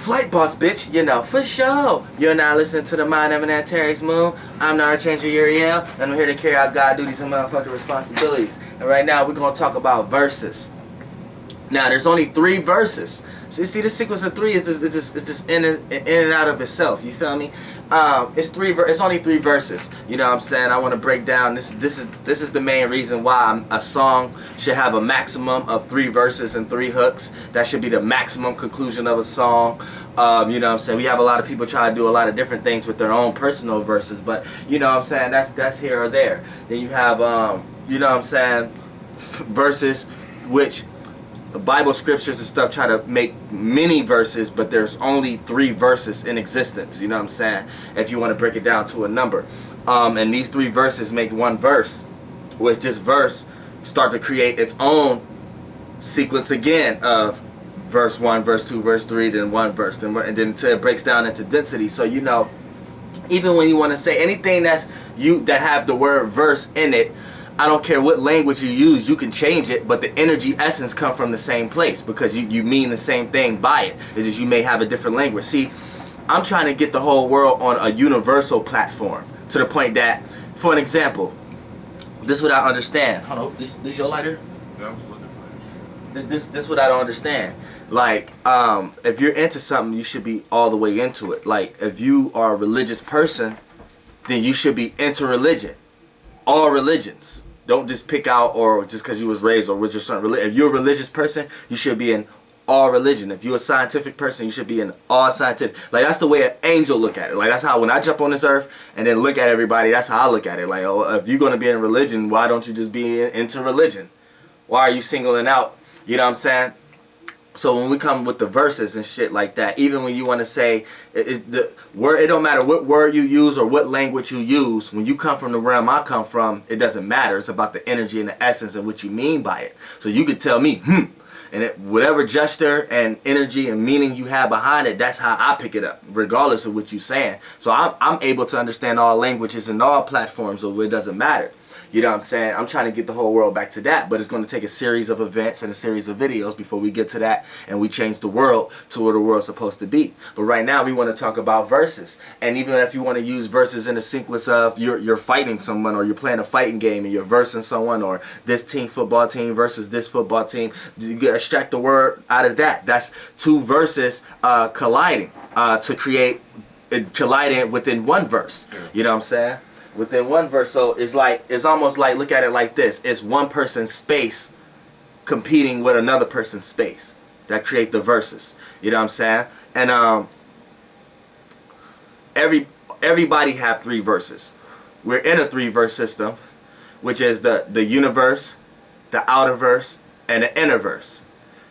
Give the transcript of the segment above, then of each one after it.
Flight boss, bitch, you know, for sure. You're now listening to the Mind of an Antares Moon. I'm the Archangel Uriel, and I'm here to carry out God duties and motherfucking responsibilities. And right now, we're going to talk about verses. Now, there's only 3 verses. So you see, the sequence of 3 is just in and out of itself. You feel me? It's only 3 verses. You know what I'm saying? I want to break down this is the main reason why a song should have a maximum of 3 verses and 3 hooks. That should be the maximum conclusion of a song. You know what I'm saying? We have a lot of people try to do a lot of different things with their own personal verses, but you know what I'm saying? That's here or there. Then you have you know what I'm saying, verses which the Bible scriptures and stuff try to make many verses, but there's only 3 verses in existence. You know what I'm saying? If you want to break it down to a number. And these 3 verses make 1 verse, which this verse start to create its own sequence again of verse 1, verse 2, verse 3, then 1 verse, and then until it breaks down into density. So you know, even when you want to say anything that have the word verse in it, I don't care what language you use, you can change it, but the energy essence come from the same place because you mean the same thing by it. It's just you may have a different language. See, I'm trying to get the whole world on a universal platform to the point that, for an example, this is what I understand. Hold on, this your lighter? Yeah, I was looking for This is what I don't understand. Like, if you're into something, you should be all the way into it. Like, if you are a religious person, then you should be into religion. All religions. Don't just pick out or just because you was raised or with your certain religion. If you're a religious person, you should be in all religion. If you're a scientific person, you should be in all scientific. Like, that's the way an angel look at it. Like, that's how when I jump on this earth and then look at everybody, that's how I look at it. Like, oh, if you're going to be in religion, why don't you just be into religion? Why are you singling out? You know what I'm saying? So when we come with the verses and shit like that, even when you want to say the word, it don't matter what word you use or what language you use. When you come from the realm I come from, it doesn't matter. It's about the energy and the essence of what you mean by it. So you could tell me, and whatever gesture and energy and meaning you have behind it, that's how I pick it up, regardless of what you're saying. So I'm able to understand all languages and all platforms, so it doesn't matter. You know what I'm saying? I'm trying to get the whole world back to that, but it's going to take a series of events and a series of videos before we get to that and we change the world to where the world's supposed to be. But right now we want to talk about verses. And even if you want to use verses in the sequence of you're fighting someone or you're playing a fighting game and you're versing someone, or this team football team versus this football team, you can extract the word out of that. That's 2 verses colliding to create colliding within 1 verse. You know what I'm saying? Within 1 verse. So it's almost like, look at it like this. It's one person's space competing with another person's space that create the verses. You know what I'm saying? And everybody have 3 verses. We're in a 3-verse system, which is the universe, the outer verse, and the inner verse.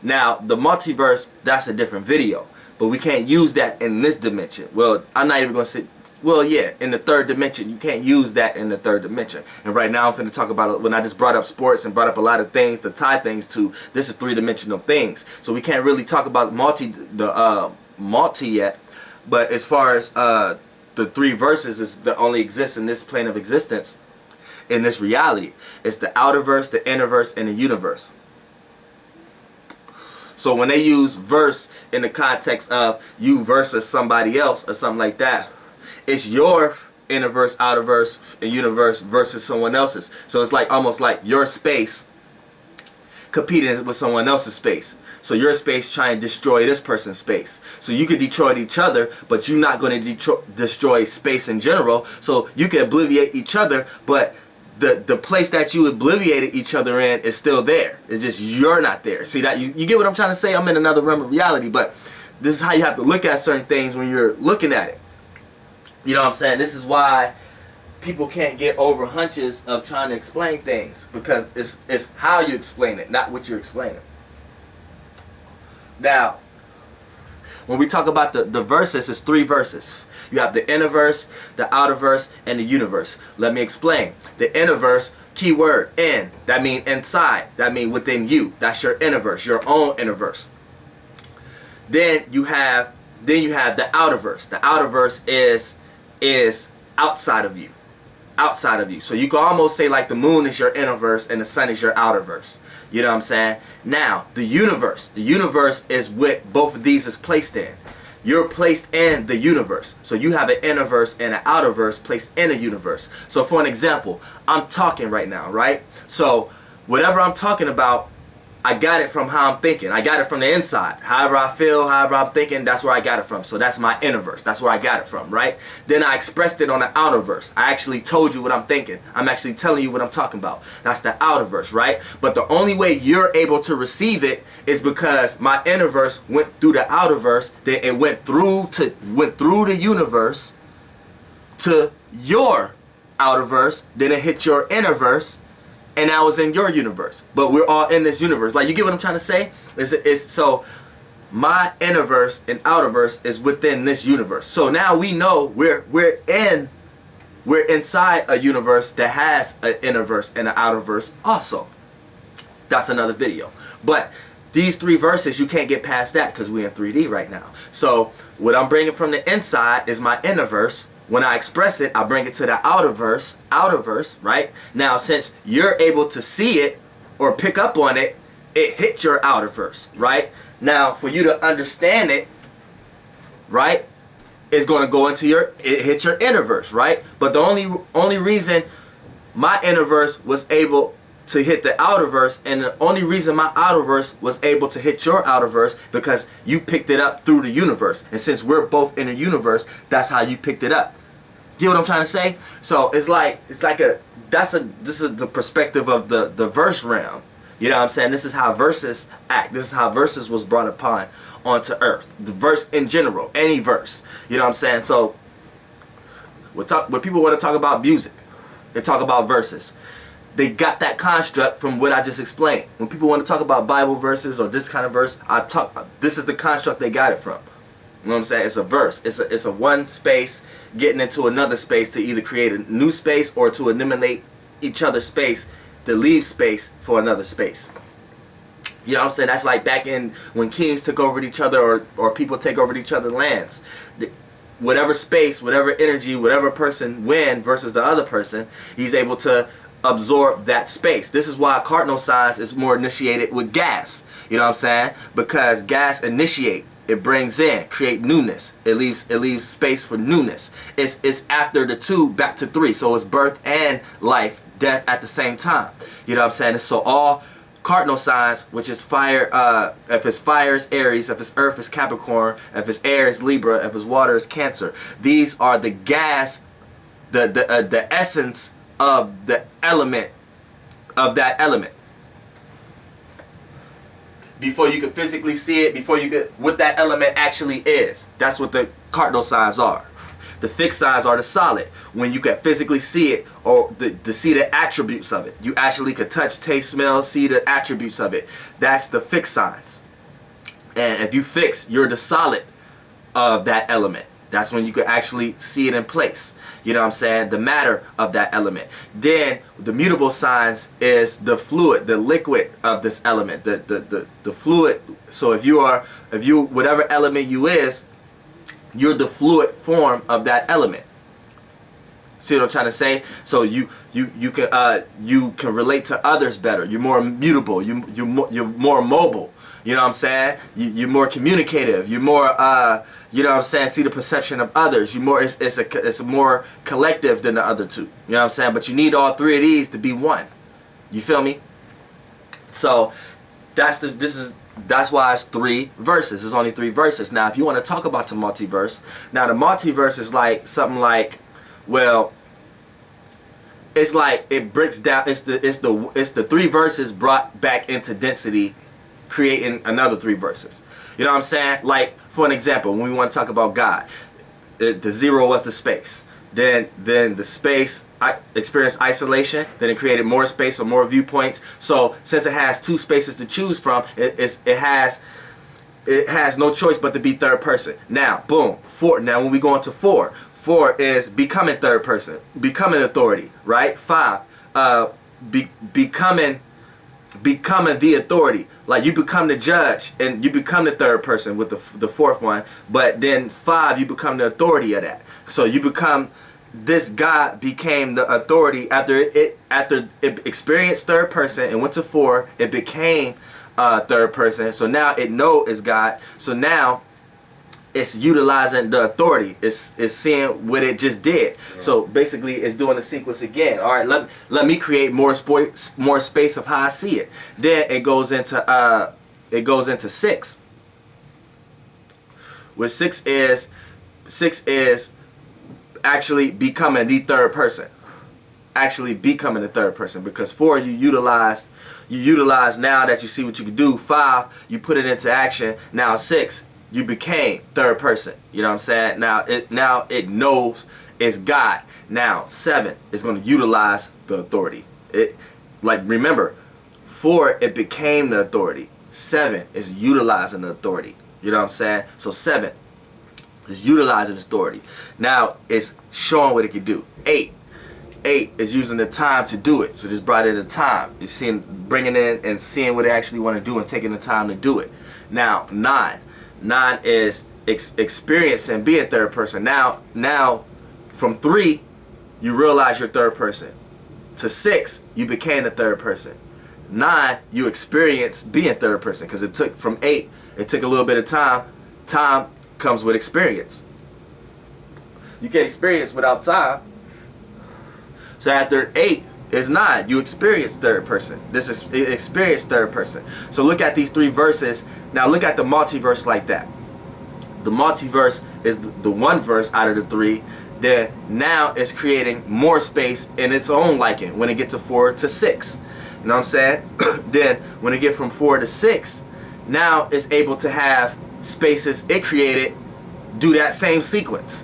Now the multiverse, that's a different video, but we can't use that in this dimension. Well, I'm not even gonna say. Well, yeah, in the 3rd dimension. You can't use that in the 3rd dimension. And right now I'm finna talk about it when I just brought up sports and brought up a lot of things to tie things to. This is 3-dimensional things. So we can't really talk about multi yet. But as far as the 3 verses is that only exists in this plane of existence, in this reality. It's the outer verse, the inner verse, and the universe. So when they use verse in the context of you versus somebody else or something like that, it's your inner verse, outer verse, and universe versus someone else's. So it's like almost like your space competing with someone else's space. So your space trying to destroy this person's space. So you could destroy each other, but you're not going to destroy space in general. So you can obliviate each other, but the place that you obliviated each other in is still there. It's just you're not there. See that? You get what I'm trying to say? I'm in another realm of reality, but this is how you have to look at certain things when you're looking at it. You know what I'm saying? This is why people can't get over hunches of trying to explain things, because it's how you explain it, not what you're explaining. Now, when we talk about the verses, it's 3 verses. You have the inner verse, the outer verse, and the universe. Let me explain. The inner verse, keyword in, that means inside, that means within you. That's your inner verse, your own inner verse. Then you have the outer verse. The outer verse is outside of you. Outside of you. So you can almost say like the moon is your inner verse and the sun is your outer verse. You know what I'm saying? Now, the universe is what both of these is placed in. you're placed in the universe. So you have an inner verse and an outer verse placed in a universe. So for an example, I'm talking right now, right? So whatever I'm talking about, I got it from how I'm thinking. I got it from the inside. However I feel, however I'm thinking, that's where I got it from. So that's my inner verse. That's where I got it from, right? Then I expressed it on the outer verse. I actually told you what I'm thinking. I'm actually telling you what I'm talking about. That's the outer verse, right? But the only way you're able to receive it is because my inner verse went through the outer verse. Then it went through the universe to your outer verse. Then it hit your inner verse. And I was in your universe, but we're all in this universe. Like, you get what I'm trying to say? So my inner verse and outer verse is within this universe. So now we know we're inside a universe that has an inner verse and an outer verse also. That's another video. But these three verses, you can't get past that because we're in 3D right now. So what I'm bringing from the inside is my inner verse. When I express it, I bring it to the outer verse, right? Now, since you're able to see it or pick up on it, it hits your outer verse, right? Now, for you to understand it, right, it's going to go into it hits your inner verse, right? But the only reason my inner verse was able to hit the outer verse, and the only reason my outer verse was able to hit your outer verse, because you picked it up through the universe. And since we're both in the universe, that's how you picked it up. Get what I'm trying to say? So this is the perspective of the verse realm. You know what I'm saying? This is how verses act. This is how verses was brought upon onto earth. The verse in general, any verse. You know what I'm saying? So when people want to talk about music, they talk about verses. They got that construct from what I just explained. When people want to talk about Bible verses or this kind of verse, this is the construct they got it from. You know what I'm saying? It's a verse. It's a one space getting into another space to either create a new space or to eliminate each other's space to leave space for another space. You know what I'm saying? That's like back in when kings took over each other or people take over each other's lands. Whatever space, whatever energy, whatever person win versus the other person, he's able to absorb that space. This is why Cardinal Signs is more initiated with gas. You know what I'm saying? Because gas initiate. It brings in, create newness. It leaves space for newness. It's after the 2 back to 3. So it's birth and life, death at the same time. You know what I'm saying? So all cardinal signs, which is fire, if it's fire is Aries, if it's earth is Capricorn, if it's air is Libra, if it's water is Cancer. These are the gas, the essence of the element, of that element. Before you can physically see it, before you can, what that element actually is. That's what the cardinal signs are. The fixed signs are the solid. When you can physically see it or to see the attributes of it. You actually could touch, taste, smell, see the attributes of it. That's the fixed signs. And if you fix, you're the solid of that element. That's when you can actually see it in place. You know what I'm saying? The matter of that element. Then the mutable signs is the fluid, the liquid of this element. The fluid. So if you whatever element you is, you're the fluid form of that element. See what I'm trying to say? So you can relate to others better. You're more mutable. You're more mobile. You know what I'm saying? You're more communicative. You're more you know what I'm saying? See the perception of others. You more it's more collective than the other two. You know what I'm saying? But you need all three of these to be one. You feel me? So that's why it's 3 verses. There's only 3 verses. Now, if you want to talk about the multiverse, now the multiverse is like something like, well, it's like it breaks down. It's the 3 verses brought back into density, creating another 3 verses. You know what I'm saying? Like, for an example, when we want to talk about God, the 0 was the space. Then the space experienced isolation. Then it created more space or more viewpoints. So since it has 2 spaces to choose from, it has no choice but to be third person. Now, boom, 4. Now when we go into 4 is becoming third person, becoming authority, right? 5, becoming the authority. Like, you become the judge and you become the third person with the 4th one. But then 5, you become the authority of that. So you become, this God became the authority after it experienced third person and went to 4. It became third person. So now it know is God. So now it's utilizing the authority. It's seeing what it just did. Right. So basically, it's doing the sequence again. All right, let me create more space of how I see it. Then it goes into 6, which 6 is actually becoming the third person. Actually becoming the third person, because 4 you utilize now that you see what you can do. 5 you put it into action. Now 6 you became third person. You know what I'm saying? Now it knows it's God. Now 7 is going to utilize the authority. It, like, remember, 4 it became the authority. 7 is utilizing the authority. You know what I'm saying? So 7 is utilizing the authority. Now it's showing what it can do. 8 is using the time to do it. So just brought in the time. You're seeing, bringing in and seeing what they actually want to do and taking the time to do it. Now 9 is experiencing being third person. Now from 3 you realize you're third person. To 6 you became the third person. 9 you experience being third person, because it took from 8, it took a little bit of time. Time comes with experience. You can't experience without time. So after 8 is 9. You experience third person. This is experience third person. So look at these 3 verses. Now look at the multiverse like that. The multiverse is the one verse out of the 3. Then now it's creating more space in its own liking when it gets to 4 to 6. You know what I'm saying? Then when it get from 4 to 6, now it's able to have spaces it created do that same sequence.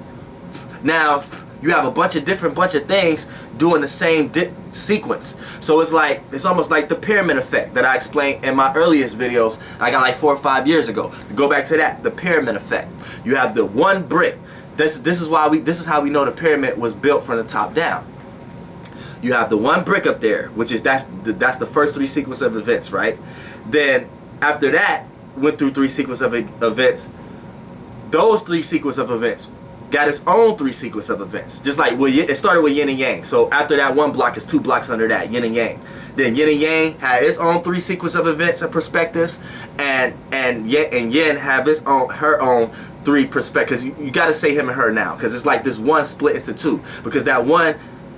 Now you have a bunch of things doing the same sequence. So it's almost like the pyramid effect that I explained in my earliest videos. I got like 4 or 5 years ago. Go back to that, the pyramid effect. You have the one brick. This is how we know the pyramid was built from the top down. You have the one brick up there, which is that's the first 3 sequence of events, right? Then after that, went through 3 sequence of events. Those 3 sequence of events got its own 3 sequence of events. Just like it started with yin and yang. So after that one block is 2 blocks under that, yin and yang. Then yin and yang had its own 3 sequence of events and perspectives, and yin have her own 3 perspectives. You got to say him and her now, because it's like this one split into 2, because that one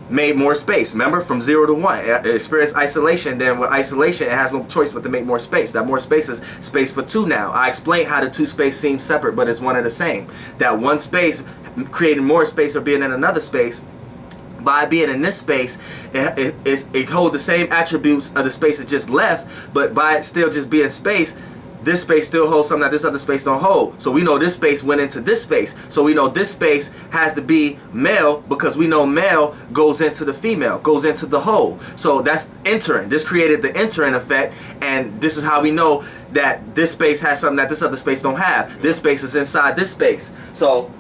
made more space. Remember, from 0 to 1, it experienced isolation. Then with isolation, it has no choice but to make more space. That more space is space for 2 now. I explained how the 2 space seems separate, but it's one and the same. That one space creating more space or being in another space. By being in this space, it holds the same attributes of the space it just left, but by it still just being space, this space still holds something that this other space don't hold. So we know this space went into this space. So we know this space has to be male, because we know male goes into the female, goes into the whole. So that's entering. This created the entering effect, and this is how we know that this space has something that this other space don't have. This space is inside this space. So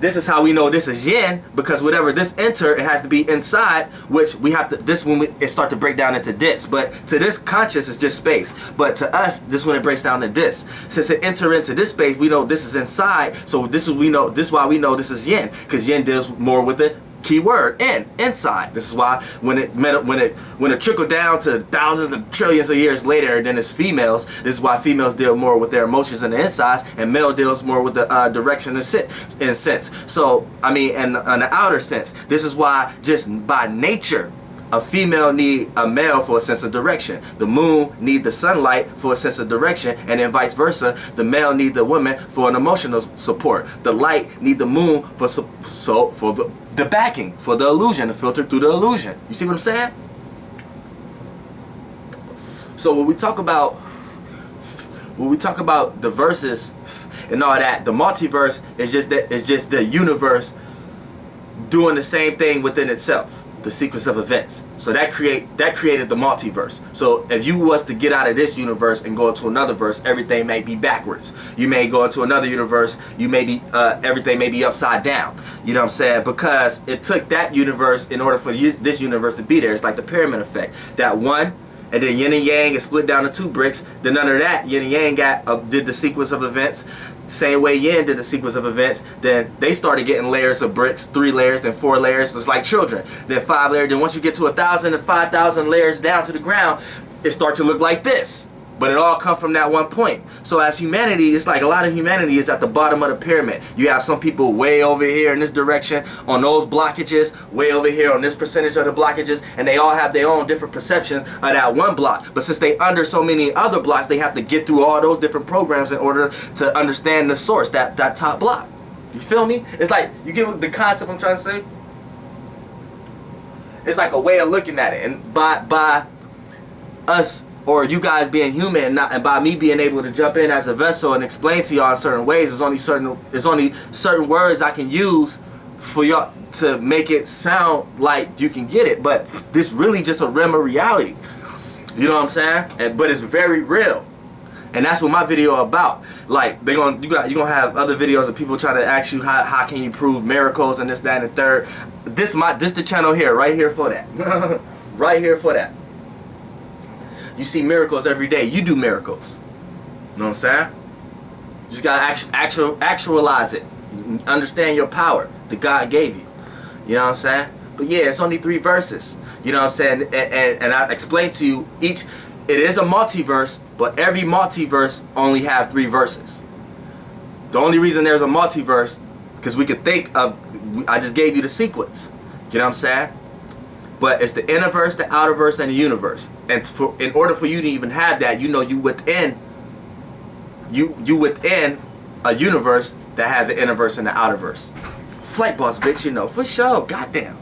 this is how we know this is yin, because whatever this enter, it has to be inside, which we have to, this when it start to break down into this. But to this conscious, it's just space. But to us, this when it breaks down to this. Since it enter into this space, we know this is inside. So this is why we know this is yin, because yin deals more with the key word inside. This is why when it trickled down to thousands and trillions of years later, then it's females. This is why females deal more with their emotions and the insides, and male deals more with the direction and sense. So I mean, and on the outer sense, this is why just by nature, a female need a male for a sense of direction. The moon need the sunlight for a sense of direction, and then vice versa. The male need the woman for an emotional support. The light need the moon for the backing, for the illusion, to filter through the illusion. You see what I'm saying? So when we talk about the verses and all that, the multiverse is just the universe doing the same thing within itself. The sequence of events. So that created the multiverse. So if you was to get out of this universe and go into another verse, everything may be backwards. You may go into another universe, you may be everything may be upside down. You know what I'm saying? Because it took that universe in order for this universe to be there. It's like the pyramid effect. That one, and then yin and yang is split down to 2 bricks. Then under that, yin and yang did the sequence of events. Same way yin did the sequence of events. Then they started getting layers of bricks, 3 layers, then 4 layers. It's like children. Then 5 layers. Then once you get to 1,000 and 5,000 layers down to the ground, it starts to look like this. But it all comes from that one point. So as humanity, it's like a lot of humanity is at the bottom of the pyramid. You have some people way over here in this direction on those blockages, way over here on this percentage of the blockages, and they all have their own different perceptions of that one block. But since they under so many other blocks, they have to get through all those different programs in order to understand the source, that top block. You feel me? It's like, you get the concept I'm trying to say? It's like a way of looking at it. And by us, or you guys being human, and by me being able to jump in as a vessel and explain to y'all in certain ways, there's only certain words I can use for y'all to make it sound like you can get it. But this really just a realm of reality. You know what I'm saying? But it's very real. And that's what my video about. Like, you're gonna have other videos of people trying to ask you how can you prove miracles and this, that, and the third. This the channel here, right here for that. Right here for that. You see miracles every day. You do miracles. You know what I'm saying? You just gotta actualize it. Understand your power that God gave you. You know what I'm saying? But yeah, it's only 3 verses. You know what I'm saying? And I explained to you it is a multiverse, but every multiverse only have 3 verses. The only reason there's a multiverse, because we could think of, I just gave you the sequence. You know what I'm saying? But it's the inner verse, the outer verse, and the universe. And in order for you to even have that, you know you within a universe that has an inner verse and an outer verse. Flight boss, bitch, you know, for sure. Goddamn.